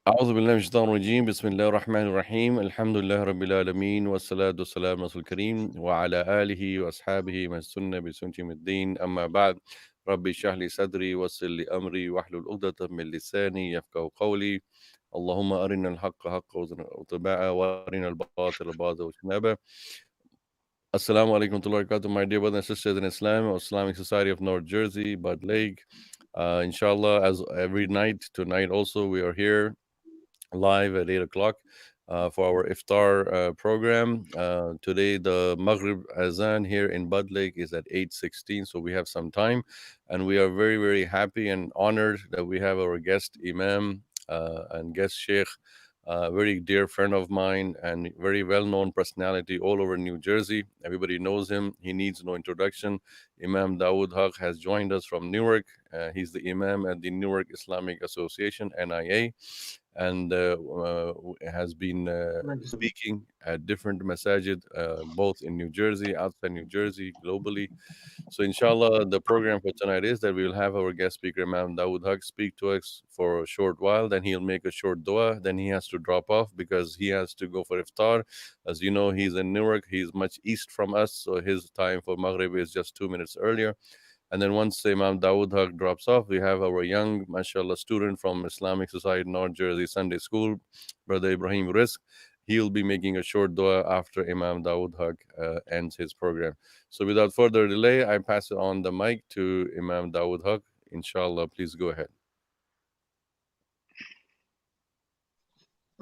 أعوذ بالله من الشيطان الرجيم بسم الله الرحمن الرحيم الحمد لله رب العالمين والصلاة والسلام على رسول الكريم وعلى آله وأصحابه من سن بسنتهم الدين أما بعد ربي اشرح لي صدري ويسر لي أمري واحلل عقدة من لساني يفقهوا قولي اللهم أرنا الحق حقا واتباعه وأرنا الباطل باطلا واجتنابه. Assalamu alaikum wa rahmatullahi wa barakatuh, my dear brothers and sisters in Islam, Islamic Society of North Jersey, Bud Lake. Inshallah, as every night, tonight also, we are here live at 8 o'clock for our Iftar program. Today, the Maghrib Azan here in Bud Lake is at 8:16, so we have some time. And we are very, very happy and honored that we have our guest Imam and guest Sheikh, a very dear friend of mine and very well-known personality all over New Jersey. Everybody knows him. He needs no introduction. Imam Dawood Haqq has joined us from Newark. He's the Imam at the Newark Islamic Association, NIA, and has been speaking at different masajid, both in New Jersey, outside New Jersey, globally. So inshallah, the program for tonight is that we will have our guest speaker, Imam Dawood Haqq, speak to us for a short while. Then he'll make a short dua. Then he has to drop off because he has to go for Iftar. As you know, he's in Newark. He's much east from us, so his time for Maghrib is just 2 minutes earlier. And then once Imam Dawood Haqq drops off, we have our young, mashallah, student from Islamic Society North Jersey Sunday School, Brother Ibrahim Rizq. He'll be making a short dua after Imam Dawood Haqq ends his program. So without further delay, I pass it on the mic to Imam Dawood Haqq. Inshallah, please go ahead.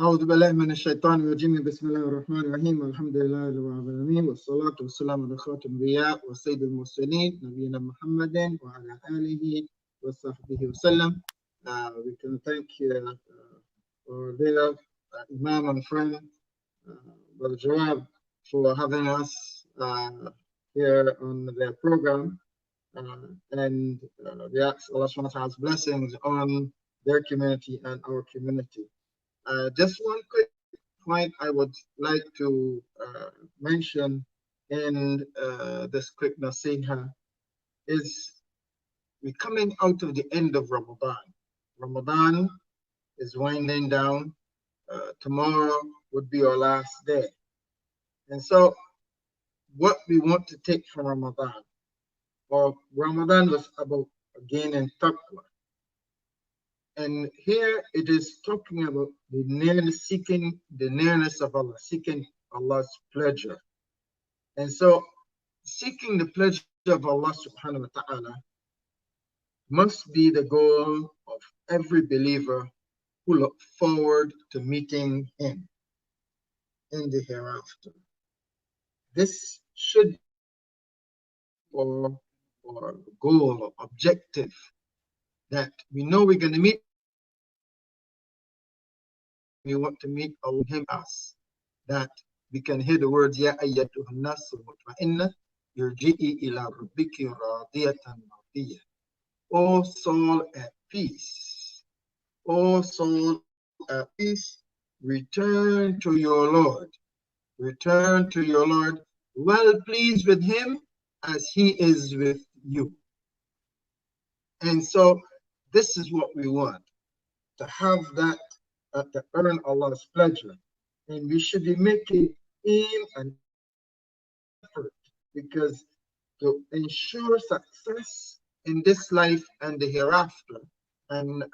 أعوذ بالله من الشيطان الرجيم بسم الله الرحمن الرحيم والحمد لله رب العالمين والصلاة والسلام على خاتم الأنبياء وسيد المرسلين نبينا محمد وعلى آله وصحبه وسلم. We can thank our dear Imam and friend Brother Jawab for having us here on their program, and we ask Allah subhanahu wa ta'ala's blessings on their community and our community. Just one quick point I would like to mention in this quick nasiha is we're coming out of the end of Ramadan. Ramadan is winding down. Tomorrow would be our last day. And so what we want to take from Ramadan, or Ramadan was about gaining taqwa. And here it is talking about the nearness, seeking the nearness of Allah, seeking Allah's pleasure. And so seeking the pleasure of Allah subhanahu wa ta'ala must be the goal of every believer who look forward to meeting him in the hereafter. This should be our goal or objective, that we know we're going to meet. We want to meet Allah, him, us, that we can hear the words Ya ayyatuhan nasul mutma'inna yurji'i ila rabbiki radiyatan mardiyah. O soul at peace, O soul at peace, return to your Lord, return to your Lord, well pleased with him as he is with you. And so this is what we want, to have that, to earn Allah's pleasure. And we should be making aim and effort, because to ensure success in this life and the hereafter, and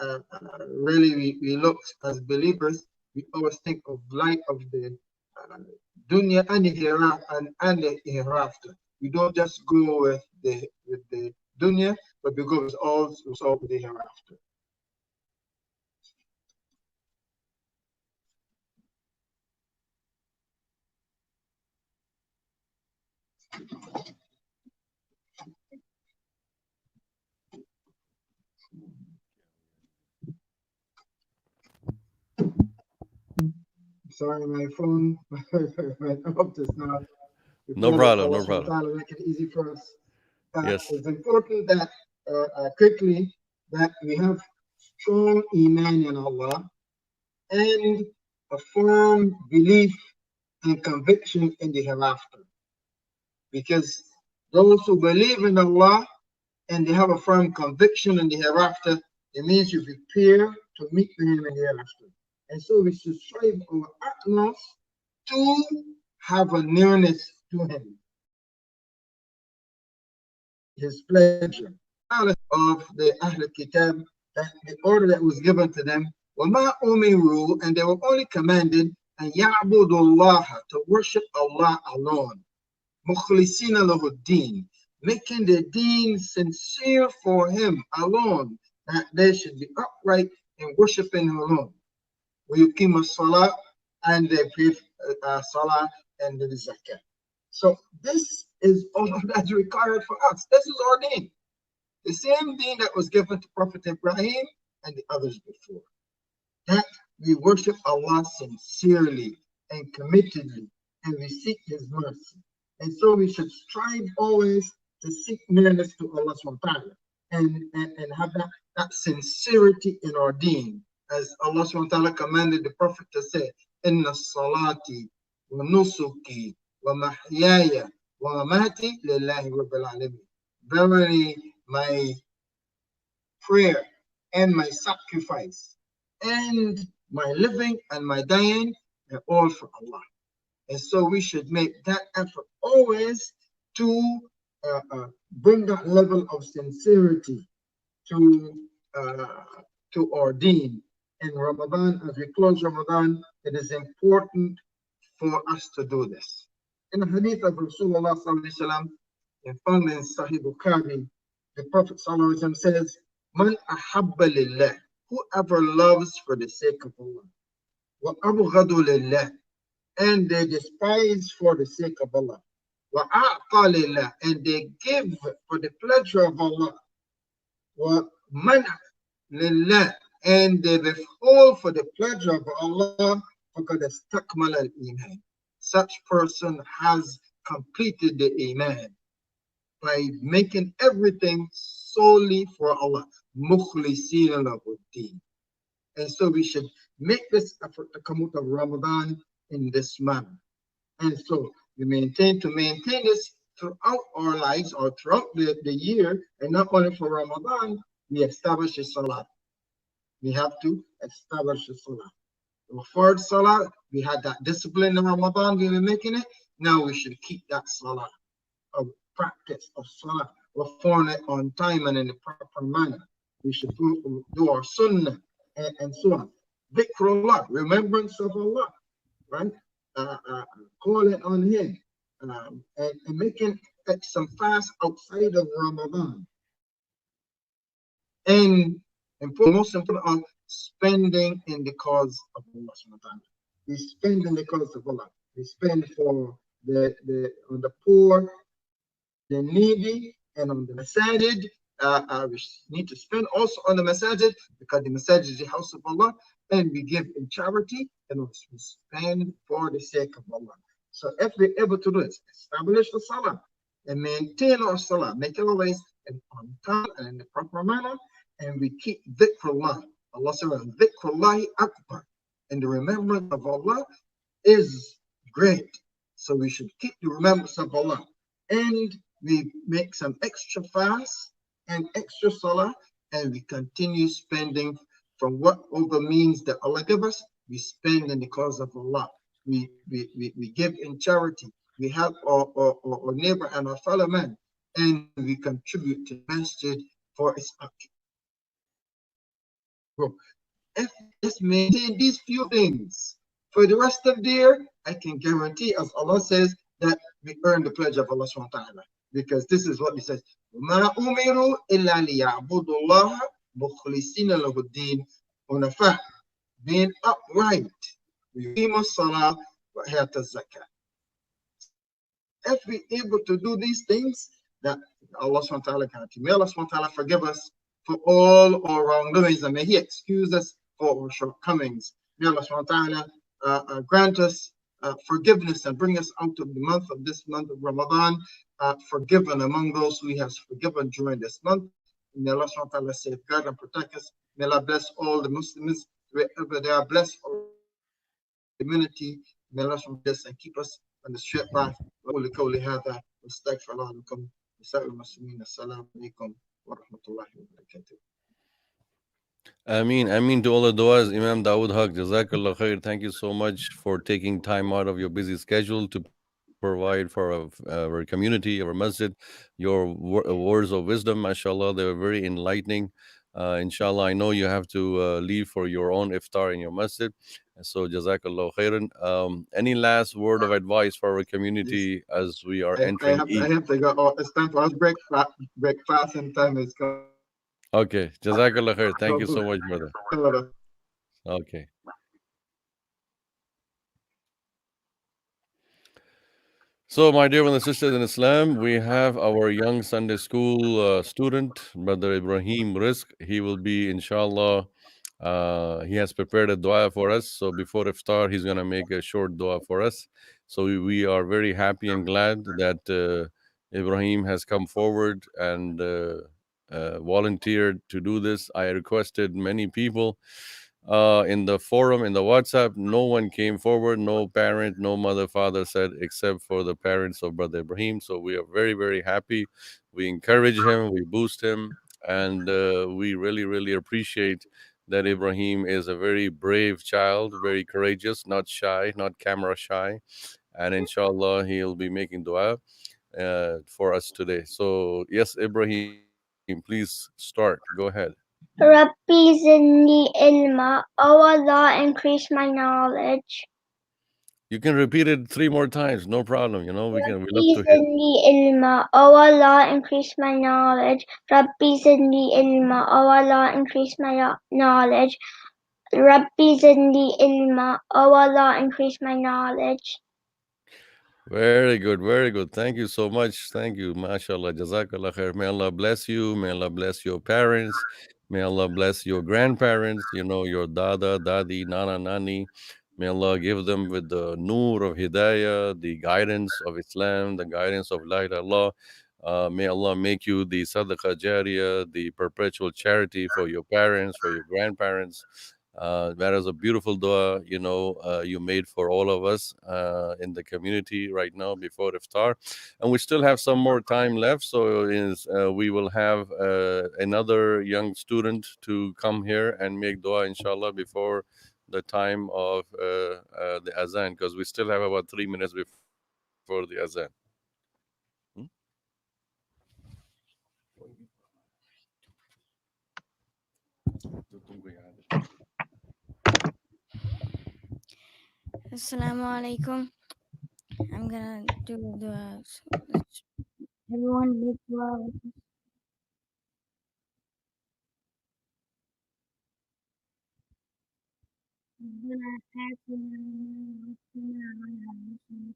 really we look as believers, we always think of light of the dunya and the hereafter. We don't just go with the dunya, but we go with also the hereafter. Sorry, my phone went up just now. No problem, no problem. Make it easy for us. Yes. It's important that quickly that we have strong iman in Allah and a firm belief and conviction in the hereafter. Because those who believe in Allah and they have a firm conviction in the hereafter, it means you prepare to meet Him in the hereafter. And so we should strive our utmost to have a nearness to him, his pleasure. Of the Ahl Kitab, that the order that was given to them, وَمَا أُمِرُوا, and they were only commanded أَن يَعْبُدُوا اللَّهَ, to worship Allah alone, مُخْلِصِينَ لَهُ الدِّينَ, making the deen sincere for him alone, that they should be upright in worshiping him alone. وَيُقِيمُ الصَّلَاةَ, and they pray salah and the zakah. So this is all that's required for us. This is our deen. The same deen that was given to Prophet Ibrahim and the others before. That we worship Allah sincerely and committedly, and we seek his mercy. And so we should strive always to seek nearness to Allah SWT and have that sincerity in our deen. As Allah SWT commanded the Prophet to say, Inna salati wa nusuki wa mahyaya wa mamati lillahi rabbil alamin. Verily, my prayer and my sacrifice and my living and my dying are all for Allah. And so we should make that effort always to bring that level of sincerity to our deen. In Ramadan, as we close Ramadan, it is important for us to do this. In the hadith of Rasulullah sallallahu alaihi wasallam, found in Sahih Bukhari, the Prophet sallallahu alaihi wasallam says, "Man ahabba lillah, whoever loves for the sake of Allah, wa abghadu lillah, and they despise for the sake of Allah, wa a'ta lillah, and they give for the pleasure of Allah, wa mana lillah, and they withhold for the pleasure of Allah, faqad istakmala al-iman." Such person has completed the iman by making everything solely for Allah. Mukhlisina lahu-d-din. And so we should make this effort to come out of Ramadan in this manner. And so we maintain this throughout our lives or throughout the year, and not only for Ramadan. We establish a salah. We have to establish a salah. For salah, we had that discipline in Ramadan, we were making it. Now we should keep that salah, of practice of salah, perform it on time and in the proper manner. We should do our sunnah and so on. Dhikrullah, remembrance of Allah, right? Call it on him, and making some fast outside of Ramadan. And most important, spending in the cause of Allah. We spend in the cause of Allah. We spend for the poor, the needy, and on the masajid. We need to spend also on the masajid, because the masajid is the house of Allah, and we give in charity, and also we spend for the sake of Allah. So if we're able to do it, establish the salah and maintain our salah, make it always on time and in the proper manner, and we keep dhikrullah. Allah says, "Dhikrullahi akbar," and the remembrance of Allah is great. So we should keep the remembrance of Allah, and we make some extra fast and extra salah, and we continue spending from whatever means that Allah gives us. We spend in the cause of Allah. We give in charity. We help our neighbor and our fellow man, and we contribute to the masjid for its upkeep. If just maintain these few things for the rest of the year, I can guarantee, as Allah says, that we earn the pledge of Allah subhanahu wa ta'ala. Because this is what He says, وَمَا أُمِرُوا إِلَّا لِيَعْبُدُوا اللَّهَ مُخْلِصِينَ لَهُ الدِّينَ حُنَفَاءَ, being upright, وَيُقِيمُوا الصَّلَاةَ وَآتَوُا الزَّكَاةَ. If we're able to do these things, that Allah subhanahu wa ta'ala guarantee. May Allah subhanahu wa ta'ala forgive us for all our wrongdoings, and may He excuse us for our shortcomings. May Allah subhanahu wa ta'ala grant us forgiveness and bring us out of this month of Ramadan, forgiven among those who He has forgiven during this month. May Allah subhanahu wa ta'ala safeguard and protect us. May Allah bless all the Muslims wherever they are, bless our community. May Allah subhanahu wa ta'ala bless and keep us on the straight path. وقولي قولي هذا واستغفر الله لكم ولسائر المسلمين. السلام عليكم ورحمة الله وبركاته. Ameen to all the du'as. Imam Dawood Haqq, Jazakallah khair. Thank you so much for taking time out of your busy schedule to provide for our community, our masjid, your words of wisdom. MashaAllah, they were very enlightening. Inshallah, I know you have to leave for your own iftar in your masjid. So, Jazakallah khairan. Any last word of advice for our Yes. community as we are I entering have Eid? to go. Oh, it's time for us breakfast and time is coming. Okay, Jazakallah khair. Thank you so much, brother. Okay. So, my dear brothers and sisters in Islam, we have our young Sunday school student, Brother Ibrahim Rizq. He will be, inshallah, he has prepared a dua for us. So, before iftar, he's going to make a short dua for us. So, we are very happy and glad that Ibrahim has come forward and volunteered to do this. I requested many people in the forum, in the WhatsApp. No one came forward, no parent, no mother, father said, except for the parents of Brother Ibrahim. So we are very, very happy. We encourage him, we boost him, and we really, really appreciate that Ibrahim is a very brave child, very courageous, not shy, not camera shy. And inshallah, he'll be making dua for us today. So, yes, Ibrahim, please start. Go ahead. Rabbi zidni ilma. O Allah, increase my knowledge. You can repeat it 3 more times, no problem. We love Rabbi to hear. zidni ilma. O Allah, increase my knowledge. Rabbi zidni ilma. O Allah, increase my knowledge. Rabbi zidni ilma. O Allah, increase my knowledge. Very good, very good. Thank you so much. Thank you. MashaAllah. Jazakallah khair. May Allah bless you. May Allah bless your parents. May Allah bless your grandparents, your dada, dadi, nana, nani. May Allah give them with the noor of hidayah, the guidance of Islam, the guidance of La ilaha illallah. May Allah make you the sadaqah jariyah, the perpetual charity for your parents, for your grandparents. That is a beautiful dua, you made for all of us in the community right now before iftar, and we still have some more time left. So we will have another young student to come here and make dua, inshallah, before the time of the azan, because we still have about 3 minutes before the azan. Hmm? Assalamu alaikum. I'm gonna do the everyone do dua. ربنا آتنا ما وعدتنا على رسلك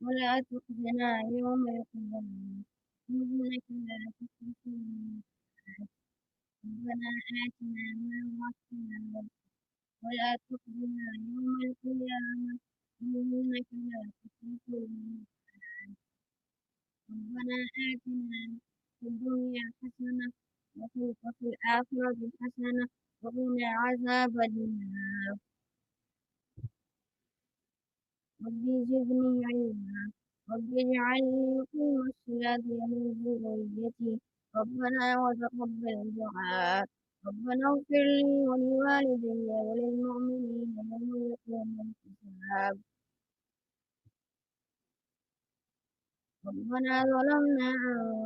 ولا تخزنا يوم القيامة إنك لا تخلف الميعاد ربنا آتنا ما وعدتنا ولا تخزنا يوم القيامة إنك لا تخلف الميعاد ربنا آتنا في الدنيا حسنة وفي الآخرة حسنة وقنا عذاب النار رب زدني علما رب اجعلني مقيم الصلاة ومن ذريتي ربنا وتقبل دعاء ربنا اغفر لي ولوالدي وللمؤمنين يوم يقوم الحساب ربنا ظلمنا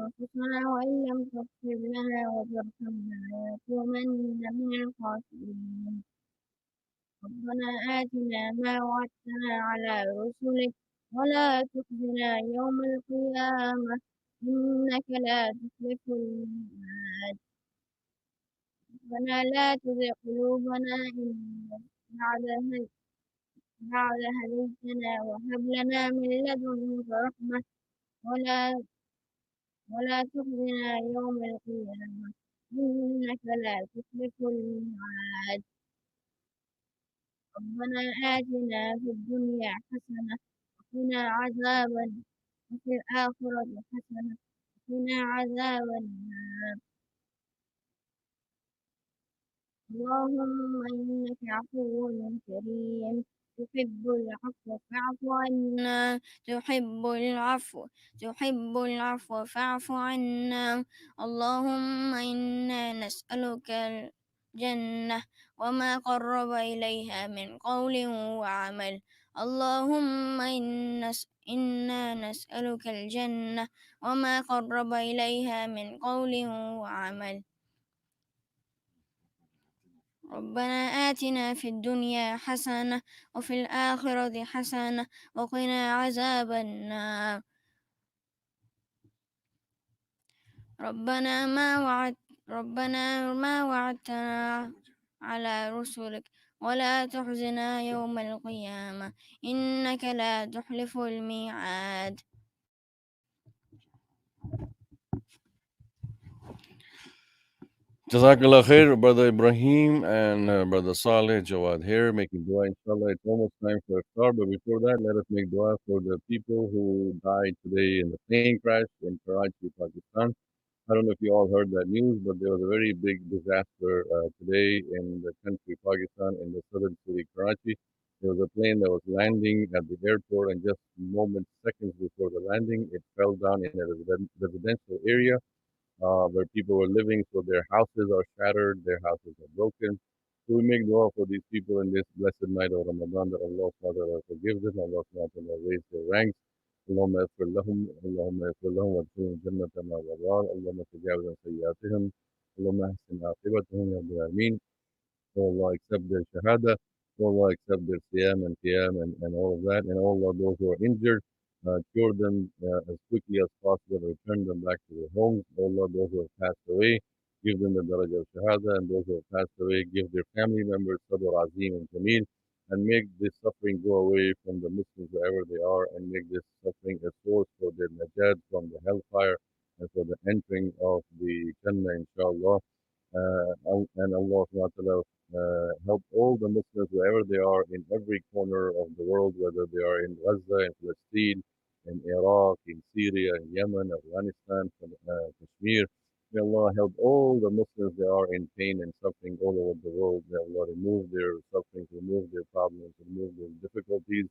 أنفسنا وإن لم تغفر لنا وترحمنا لنكونن من الخاسرين ربنا آتنا ما وعدتنا على رسلك ولا تخزنا يوم القيامة إنك لا تخلف الميعاد ربنا لا تزغ قلوبنا بعد هديتنا وهب لنا من لدنك رحمة ولا تخزنا يوم القيامة إنك لا تخلف الميعاد ربنا آتنا في الدنيا حسنة وقنا عذاب وفي الآخرة حسنة وقنا عذاب النار اللهم إنك عفو كريم تحب العفو فاعف عنا تحب العفو فاعف عنا اللهم إنا نسألك الجنة وما قرب إليها من قول وعمل. اللهم إنا نسألك الجنة وما قرب إليها من قول وعمل. ربنا آتنا في الدنيا حسنة وفي الآخرة حسنة وقنا عذاب النار. ربنا ما وعدتنا على رسلك ولا تحزنا يوم القيامة إنك لا تخلف الميعاد. Jazakallah khair, Brother Ibrahim and Brother Saleh Jawad here, making dua, inshallah. It's almost time for Iftar, but before that, let us make dua for the people who died today in the plane crash in Karachi, Pakistan. I don't know if you all heard that news, but there was a very big disaster today in the country, Pakistan, in the southern city, Karachi. There was a plane that was landing at the airport, and just moments, seconds before the landing, it fell down in a residential area where people were living, so their houses are shattered, their houses are broken. So we make dua for these people in this blessed night of Ramadan that Allah SWT forgives them, Allah SWT raise their ranks. اللهم اغفر لهم اللهم اغفر لهم وادخلهم الجنة مع الأبرار اللهم تجاوز عن سيئاتهم اللهم احسن عاقبتهم يا رب العالمين. Oh Allah, accept their shahada. Oh Allah, accept their siyam and qiyam and all of that. And oh Allah, those who are injured, cure them as quickly as possible, return them back to their homes. Oh Allah, those who have passed away, give them the darajah of shahada. And those who have passed away, give their family members sabr azim and jameel. And make this suffering go away from the Muslims wherever they are. And make this suffering a source for their najat from the hellfire and for the entering of the Jannah, inshallah. And Allah SWT help all the Muslims wherever they are in every corner of the world, whether they are in Gaza, in Palestine, in Iraq, in Syria, in Yemen, Afghanistan, Kashmir. May Allah help all the Muslims that are in pain and suffering all over the world. May Allah remove their sufferings, remove their problems, remove their difficulties,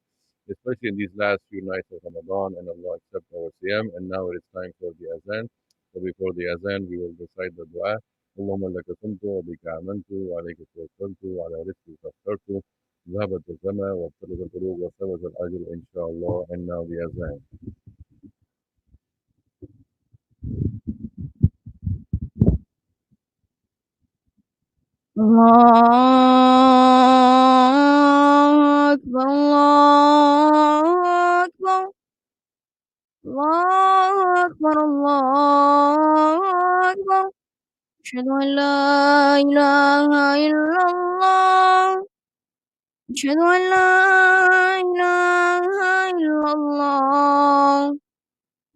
especially in these last few nights of Ramadan. And Allah accept our siyam. And now it is time for the Azan. So before the Azan, we will recite the dua. اللهم لك صمت وبك آمنت وعليك توكلت وعلى رزقك افترت ذهبت السماء وابتلت القلوب وثبت الأجر إن شاء الله. And now the Azan. الله أكبر الله أكبر الله أكبر الله أكبر. أشهد أن لا إله إلا الله أشهد أن لا إله إلا الله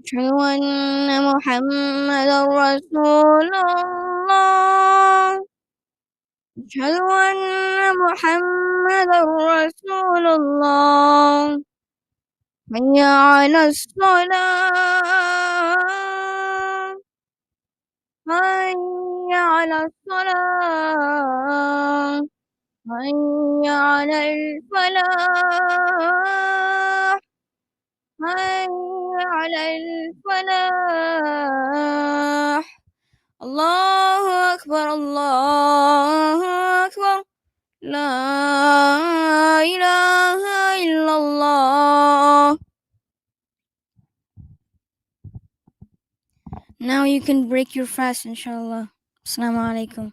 أشهد أن محمدا رسول الله أشهد أن محمدا رسول الله. حي على الصلاة حي على الصلاة حي على الفلاح حي على الفلاح. الله أكبر الله أكبر لا إله إلا الله. Now you can break your fast, inshallah. Assalamu alaikum.